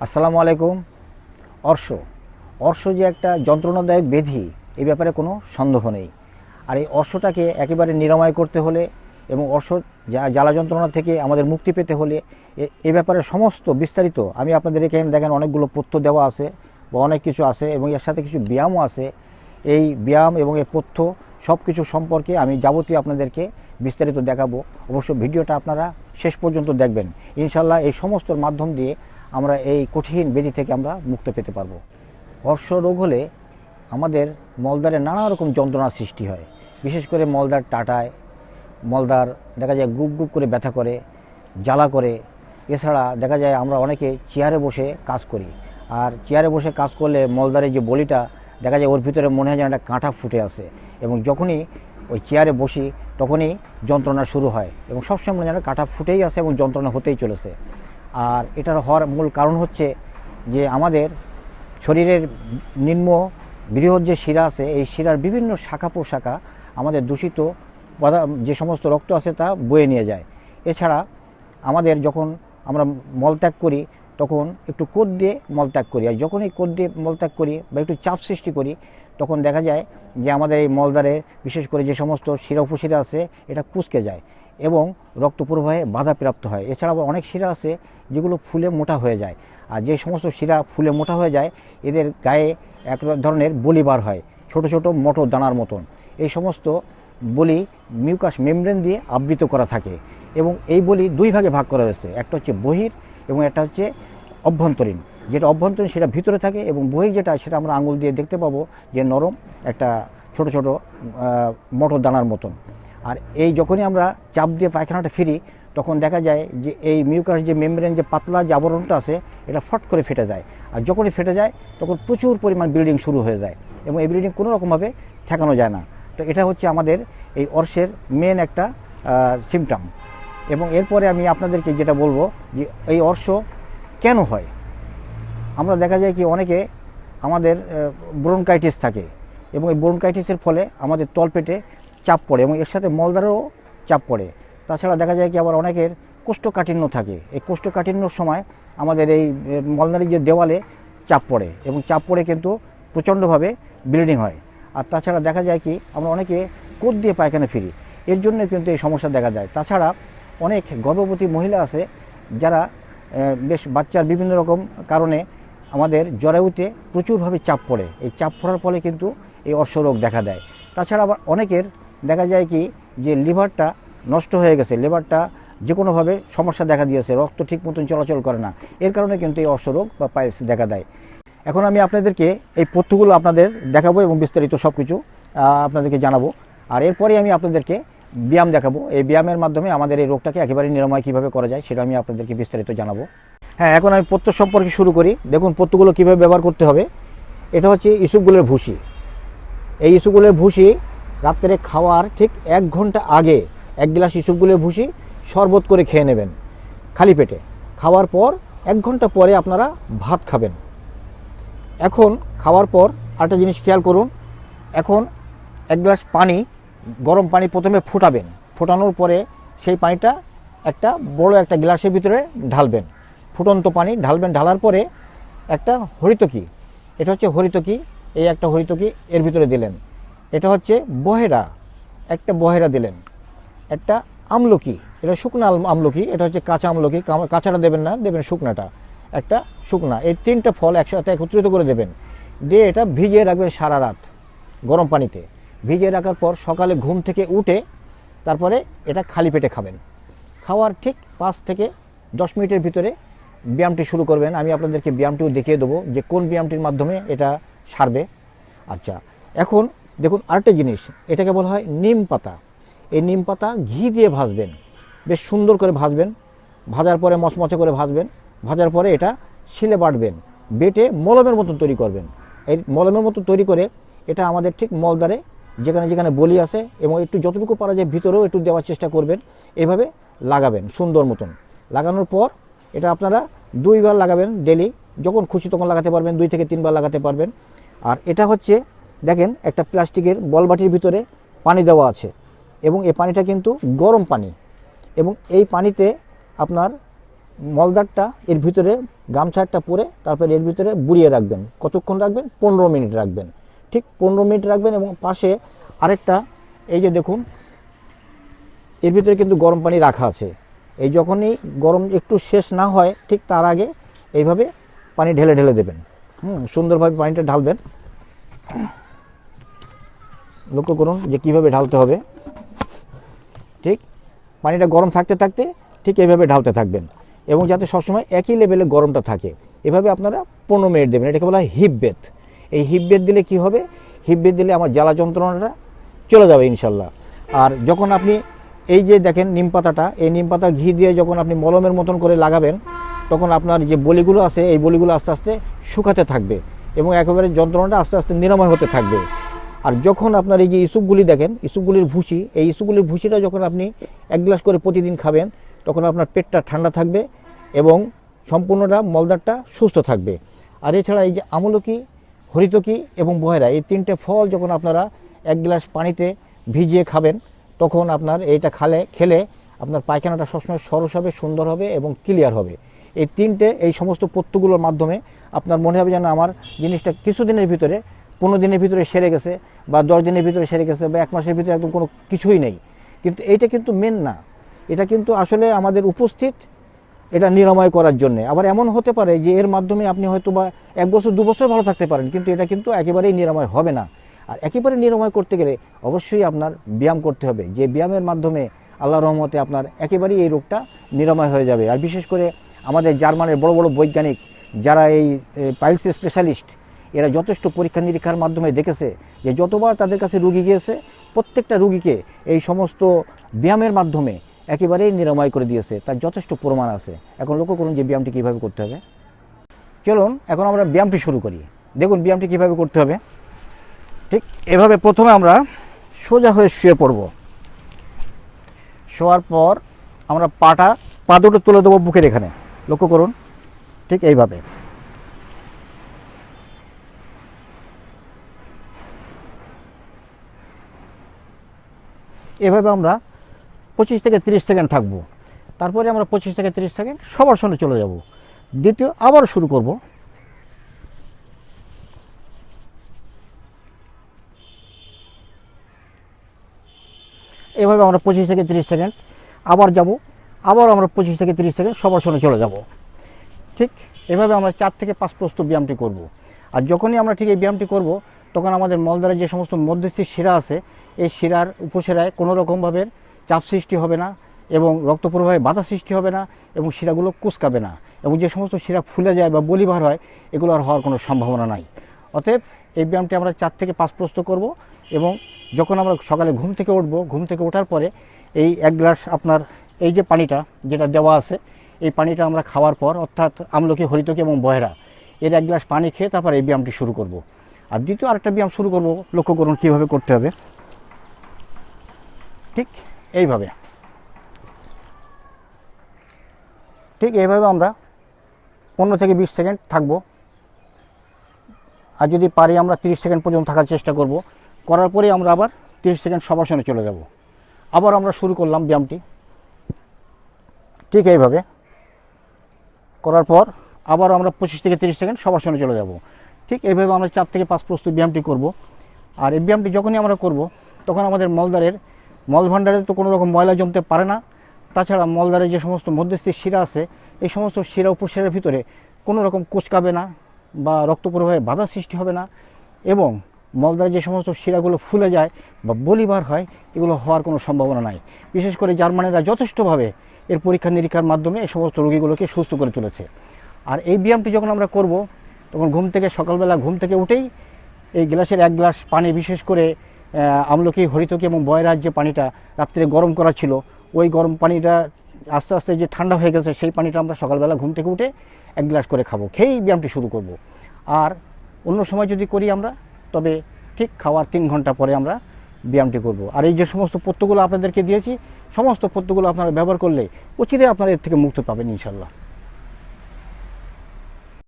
আসসালামু আলাইকুম। অর্শ অর্শ যে একটা যন্ত্রণাদায়ক ব্যাধি, এই ব্যাপারে কোনো সন্দেহ নেই। আর এই অর্শটাকে একেবারে নিরাময় করতে হলে এবং অর্শ জ্বালা যন্ত্রণা থেকে আমাদের মুক্তি পেতে হলে এ ব্যাপারে সমস্ত বিস্তারিত আমি আপনাদের এখানে দেখেন অনেকগুলো পথ্য দেওয়া আছে বা অনেক কিছু আছে এবং এর সাথে কিছু ব্যায়ামও আছে। এই ব্যায়াম এবং এই পথ্য সব কিছু সম্পর্কে আমি যাবতীয় আপনাদেরকে বিস্তারিত দেখাবো। অবশ্য ভিডিওটা আপনারা শেষ পর্যন্ত দেখবেন। ইনশাল্লাহ এই সমস্তর মাধ্যম দিয়ে আমরা এই কঠিন ব্যাধি থেকে আমরা মুক্তি পেতে পারবো। অর্শ রোগ হলে আমাদের মলদ্বারে নানা রকম যন্ত্রণার সৃষ্টি হয়। বিশেষ করে মলদ্বার টাটায়, মলদ্বার দেখা যায় গুপ গুপ করে ব্যথা করে, জ্বালা করে। এছাড়া দেখা যায় আমরা অনেকে চেয়ারে বসে কাজ করি, আর চেয়ারে বসে কাজ করলে মলদ্বারের যে বলিটা দেখা যায় ওর ভিতরে মনে হয় যেন একটা কাঁটা ফুটে আসে, এবং যখনই ওই চেয়ারে বসি তখনই যন্ত্রণা শুরু হয় এবং সবসময় মনে যেন কাঁটা ফুটেই আসে এবং যন্ত্রণা হতেই চলেছে। আর এটার হওয়ার মূল কারণ হচ্ছে যে আমাদের শরীরের নিম্ন বৃহৎ যে শিরা আছে, এই শিরার বিভিন্ন শাখা প্রশাখা আমাদের দূষিত যে সমস্ত রক্ত আছে তা বয়ে নিয়ে যায়। এছাড়া আমাদের যখন আমরা মলত্যাগ করি তখন একটু কোদ দিয়ে মলত্যাগ করি, আর যখনই কোদ দিয়ে মলত্যাগ করি বা একটু চাপ সৃষ্টি করি তখন দেখা যায় যে আমাদের এই মলদ্বারে বিশেষ করে যে সমস্ত শিরা উপশিরা আছে এটা কুঁচকে যায় এবং রক্ত প্রবাহে বাধাপ্রাপ্ত হয়। এছাড়া আবার অনেক শিরা আছে যেগুলো ফুলে মোটা হয়ে যায়, আর যে সমস্ত শিরা ফুলে মোটা হয়ে যায় এদের গায়ে এক ধরনের বলি বার হয়, ছোট ছোট মটর দানার মতন। এই সমস্ত বলি মিউকাস মেমব্রেন দিয়ে আবৃত করা থাকে এবং এই বলি দুই ভাগে ভাগ করা হয়েছে, একটা হচ্ছে বহির এবং একটা হচ্ছে অভ্যন্তরীণ। যেটা অভ্যন্তরীণ সেটা ভিতরে থাকে এবং বহির যেটা সেটা আমরা আঙুল দিয়ে দেখতে পাবো যে নরম একটা ছোট ছোট মটর দানার মতন। আর এই যখনই আমরা চাপ দিয়ে পায়খানাটা ফিরি তখন দেখা যায় যে এই মিউকাস যে মেমব্রেন যে পাতলা যে আবরণটা আছে এটা ফট করে ফেটে যায়, আর যখনই ফেটে যায় তখন প্রচুর পরিমাণ ব্লিডিং শুরু হয়ে যায় এবং এই ব্লিডিং কোনো রকমভাবে ঠেকানো যায় না। তো এটা হচ্ছে আমাদের এই অর্শের মেন একটা সিমটম। এবং এরপরে আমি আপনাদেরকে যেটা বলবো যে এই অর্শ কেন হয়। আমরা দেখা যায় কি অনেকে আমাদের ব্রনকাইটিস থাকে এবং এই ব্রনকাইটিসের ফলে আমাদের তলপেটে চাপ পড়ে এবং এর সাথে মলদ্বারেও চাপ পড়ে। তাছাড়া দেখা যায় কি আবার অনেকের কোষ্ঠকাঠিন্য থাকে, এই কোষ্ঠকাঠিন্যর সময় আমাদের এই মলদ্বারের যে দেওয়ালে চাপ পড়ে এবং চাপ পড়ে কিন্তু প্রচণ্ডভাবে ব্লিডিং হয়। আর তাছাড়া দেখা যায় কি আমরা অনেকে কোদ দিয়ে পায়খানা ফিরি, এর জন্য কিন্তু এই সমস্যা দেখা যায়। তাছাড়া অনেক গর্ভবতী মহিলা আছে যারা বেশ বাচ্চার বিভিন্ন রকম কারণে আমাদের জরায়ুতে প্রচুরভাবে চাপ পড়ে, এই চাপ পড়ার ফলে কিন্তু এই অর্শ রোগ দেখা দেয়। তাছাড়া আবার অনেকের দেখা যায় কি যে লিভারটা নষ্ট হয়ে গেছে, লিভারটা যে কোনোভাবে সমস্যা দেখা দিয়েছে, রক্ত ঠিক মতন চলাচল করে না, এর কারণে কিন্তু এই অর্শ রোগ বা পাইলস দেখা দেয়। এখন আমি আপনাদেরকে এই পথ্যগুলো আপনাদের দেখাবো এবং বিস্তারিত সব কিছু আপনাদেরকে জানাবো। আর এরপরে আমি আপনাদেরকে ব্যায়াম দেখাবো, এই ব্যায়ামের মাধ্যমে আমাদের এই রোগটাকে একেবারে নিরাময় কীভাবে করা যায় সেটা আমি আপনাদেরকে বিস্তারিত জানাবো। হ্যাঁ, এখন আমি পথ্য সম্পর্কে শুরু করি। দেখুন পথ্যগুলো কীভাবে ব্যবহার করতে হবে। এটা হচ্ছে ইসুপগুলের ভুসি। এই ইসুপগুলের ভুসি রাত্রে খাওয়ার ঠিক 1 ঘন্টা আগে 1 গ্লাস ইসুপগুলের ভুসি শরবত করে খেয়ে নেবেন খালি পেটে। খাওয়ার পর 1 ঘন্টা পরে আপনারা ভাত খাবেন। এখন খাওয়ার পর আরেকটা জিনিস খেয়াল করুন, এখন 1 গ্লাস পানি, গরম পানি প্রথমে ফুটাবেন, ফোটানোর পরে সেই পানিটা একটা বড় একটা গ্লাসের ভিতরে ঢালবেন, ফুটন্ত পানি ঢালবেন। ঢালার পরে একটা হরিতকি, এটা হচ্ছে হরিতকি, এই একটা হরিতকি এর ভিতরে দিলেন। এটা হচ্ছে বহেরা, একটা বহেরা দিলেন। একটা আমলকি, এটা শুকনা আমলকি, এটা হচ্ছে কাঁচা আমলকি, কাঁচাটা দেবেন না, দেবেন শুকনাটা, একটা শুকনা। এই 3টা ফল একসাথে একত্রিত করে দেবেন, দিয়ে এটা ভিজিয়ে রাখবেন সারা রাত গরম পানিতে। ভিজিয়ে রাখার পর সকালে ঘুম থেকে উঠে তারপরে এটা খালি পেটে খাবেন। খাওয়ার ঠিক 5 থেকে 10 মিনিটের ভিতরে ব্যায়ামটি শুরু করবেন। আমি আপনাদেরকে ব্যায়ামটিও দেখিয়ে দেবো যে কোন ব্যায়ামটির মাধ্যমে এটা সারবে। আচ্ছা, এখন দেখুন আরেকটা জিনিস, এটাকে বলা হয় নিম পাতা। এই নিম পাতা ঘি দিয়ে ভাজবেন, বেশ সুন্দর করে ভাজবেন। ভাজার পরে মচমচে করে ভাজবেন। ভাজার পরে এটা শিলে বাটবেন, বেটে মলমের মতন তৈরি করবেন। এই মলমের মতো তৈরি করে এটা আমাদের ঠিক মলদ্বারে যেখানে যেখানে বলি আছে এবং একটু যতটুকু পারা যায় ভিতরেও একটু দেওয়ার চেষ্টা করবেন, এভাবে লাগাবেন সুন্দর মতন। লাগানোর পর এটা আপনারা 2 বার লাগাবেন ডেলি, যখন খুশি তখন লাগাতে পারবেন, 2 থেকে 3 বার লাগাতে পারবেন। আর এটা হচ্ছে দেখেন একটা প্লাস্টিকের বলবাটির ভিতরে পানি দেওয়া আছে এবং এই পানিটা কিন্তু গরম পানি এবং এই পানিতে আপনার মলদারটা এর ভিতরে গামছা একটা পরে তারপর এর ভিতরে বুড়িয়ে রাখবেন। কতক্ষণ রাখবেন? 15 মিনিট রাখবেন। ঠিক 15 মিনিট রাখবেন। এবং পাশে আরেকটা, এই যে দেখুন, এর ভিতরে কিন্তু গরম পানি রাখা আছে। এই যখনই গরম একটু শেষ না হয় ঠিক তার আগে এইভাবে পানি ঢেলে ঢেলে দেবেন। সুন্দরভাবে পানিটা ঢালবেন। লক্ষ্য করুন যে কীভাবে ঢালতে হবে। ঠিক পানিটা গরম থাকতে থাকতে ঠিক এইভাবে ঢালতে থাকবেন এবং যাতে সবসময় একই লেভেলে গরমটা থাকে। এভাবে আপনারা 15 মিনিট দেবেন। এটাকে বলা হয় হিপ বেথ। এই হিপ বেথ দিলে কি হবে? হিপ বেথ দিলে আমার জ্বালা যন্ত্রণাটা চলে যাবে ইনশাল্লাহ। আর যখন আপনি এই যে দেখেন নিম পাতাটা, এই নিম পাতা ঘি দিয়ে যখন আপনি মলমের মতন করে লাগাবেন, তখন আপনার যে বলিগুলো আছে এই বলিগুলো আস্তে আস্তে শুকাতে থাকবে এবং একেবারে যন্ত্রণাটা আস্তে আস্তে নিরাময় হতে থাকবে। আর যখন আপনার এই যে ইসুপগুলি দেখেন, ইসুপগুলির ভুসি, এই ইসুপগুলির ভুসিটা যখন আপনি 1 গ্লাস করে প্রতিদিন খাবেন, তখন আপনার পেটটা ঠান্ডা থাকবে এবং সম্পূর্ণটা মলদারটা সুস্থ থাকবে। আর এছাড়া এই যে আমলকি, হরিতকি এবং বহেরা, এই 3টে ফল যখন আপনারা 1 গ্লাস পানিতে ভিজিয়ে খাবেন, তখন আপনার এইটা খেলে আপনার পায়খানাটা সবসময় সরস হবে, সুন্দর হবে এবং ক্লিয়ার হবে। এই 3টে, এই সমস্ত পথ্যগুলোর মাধ্যমে আপনার মনে হবে যেন আমার জিনিসটা কিছুদিনের ভিতরে, 15 দিনের ভিতরে সেরে গেছে বা 10 দিনের ভিতরে সেরে গেছে বা 1 মাসের ভিতরে একদম কোনো কিছুই নেই। কিন্তু এইটা কিন্তু মেন না, এটা কিন্তু আসলে আমাদের উপস্থিত এটা নিরাময় করার জন্য। আবার এমন হতে পারে যে এর মাধ্যমে আপনি হয়তো বা 1 বছর 2 বছর ভালো থাকতে পারেন, কিন্তু এটা কিন্তু একেবারেই নিরাময় হবে না। আর একেবারে নিরাময় করতে গেলে অবশ্যই আপনার ব্যায়াম করতে হবে, যে ব্যায়ামের মাধ্যমে আল্লাহর রহমতে আপনার একেবারেই এই রোগটা নিরাময় হয়ে যাবে। আর বিশেষ করে আমাদের জার্মানের বড় বড় বৈজ্ঞানিক যারা এই পাইলসের স্পেশালিস্ট, এরা যথেষ্ট পরীক্ষা নিরীক্ষার মাধ্যমে দেখেছে যে যতবার তাদের কাছে রুগী গিয়েছে, প্রত্যেকটা রুগীকে এই সমস্ত ব্যায়ামের মাধ্যমে একেবারেই নিরাময় করে দিয়েছে। তার যথেষ্ট প্রমাণ আছে। এখন লক্ষ্য করুন যে ব্যায়ামটি কীভাবে করতে হবে। চলুন এখন আমরা ব্যায়ামটি শুরু করি। দেখুন ব্যায়ামটি কীভাবে করতে হবে। ঠিক এভাবে প্রথমে আমরা সোজা হয়ে শুয়ে পড়ব। শোয়ার পর আমরা পা দুটো তুলে দেবো বুকের এখানে। লক্ষ্য করুন, ঠিক এইভাবে। এভাবে আমরা 25 থেকে 30 সেকেন্ড থাকবো। তারপরে আমরা 25 থেকে 30 সেকেন্ড সবার সঙ্গে চলে যাব। দ্বিতীয় আবার শুরু করব। এভাবে আমরা 25 থেকে 30 সেকেন্ড আবার যাব। আবার আমরা 25 থেকে 30 সেকেন্ড সবার সঙ্গে চলে যাব। ঠিক এভাবে আমরা 4 থেকে 5 প্রস্ত ব্যায়ামটি করব। আর যখনই আমরা ঠিক এই ব্যায়ামটি করব, তখন আমাদের মলদ্বারে যে সমস্ত মধ্যস্থির শিরা আছে, এই শিরার উপশিরায় কোনো রকমভাবে চাপ সৃষ্টি হবে না এবং রক্ত প্রবাহে বাধা সৃষ্টি হবে না এবং শিরাগুলো কুঁচকাবে না এবং যে সমস্ত শিরা ফুলে যায় বা বলিভার হয়, এগুলো আর হওয়ার কোনো সম্ভাবনা নাই। অতএব এই ব্যায়ামটি আমরা 4 থেকে 5 প্রস্ত করব এবং যখন আমরা সকালে ঘুম থেকে উঠব, ঘুম থেকে ওঠার পরে এই 1 গ্লাস আপনার এই যে পানিটা যেটা দেওয়া আছে, এই পানিটা আমরা খাওয়ার পর, অর্থাৎ আমলকি, হরিতকি এবং বহেরা, এর 1 গ্লাস পানি খেয়ে তারপর এই ব্যায়ামটি শুরু করব। আর দ্বিতীয় আরেকটা ব্যায়াম শুরু করব। লক্ষ্য করুন কীভাবে করতে হবে। ঠিক এইভাবে, ঠিক এইভাবে আমরা 15 থেকে 20 সেকেন্ড থাকব। আর যদি পারি আমরা 30 সেকেন্ড পর্যন্ত থাকার চেষ্টা করব। করার পরে আমরা আবার 30 সেকেন্ড সবার সঙ্গে চলে যাব। আবার আমরা শুরু করলাম ব্যায়ামটি। ঠিক এইভাবে করার পর আবার আমরা 25 থেকে 30 সেকেন্ড সবার সঙ্গে চলে যাব। ঠিক এইভাবে আমরা 4 থেকে 5 প্রস্তুত ব্যায়ামটি করব। আর এই ব্যায়ামটি যখনই আমরা করব, তখন আমাদের মলভাণ্ডারে তো কোনো রকম ময়লা জমতে পারে না। তাছাড়া মলদ্বারে যে সমস্ত মধ্যস্থির শিরা আছে, এই সমস্ত শিরা উপশিরার ভিতরে কোনো রকম কুঁচকাবে না বা রক্ত প্রবাহে বাধা সৃষ্টি হবে না এবং মলদ্বারে যে সমস্ত শিরাগুলো ফুলে যায় বা বলিভার হয়, এগুলো হওয়ার কোনো সম্ভাবনা নাই। বিশেষ করে জার্মানিরা যথেষ্টভাবে এর পরীক্ষা নিরীক্ষার মাধ্যমে এই সমস্ত রোগীগুলোকে সুস্থ করে তুলেছে। আর এই ব্যায়ামটি যখন আমরা করব, তখন সকালবেলা ঘুম থেকে উঠেই এই গ্লাসের 1 গ্লাস পানি, বিশেষ করে আমলকি, হরিতকি এবং বয়রার যে পানিটা রাত্রে গরম করা ছিল, ওই গরম পানিটা আস্তে আস্তে যে ঠান্ডা হয়ে গেছে, সেই পানিটা আমরা সকালবেলা ঘুম থেকে উঠে 1 গ্লাস করে খাবো। খেয়েই ব্যায়ামটি শুরু করব। আর অন্য সময় যদি করি আমরা, তবে ঠিক খাওয়ার 3 ঘন্টা পরে আমরা ব্যায়ামটি করব। আর এই যে সমস্ত পথ্যগুলো আপনাদেরকে দিয়েছি, সমস্ত পথ্যগুলো আপনারা ব্যবহার করলে অচিরে আপনারা এর থেকে মুক্তি পাবেন ইনশাল্লাহ।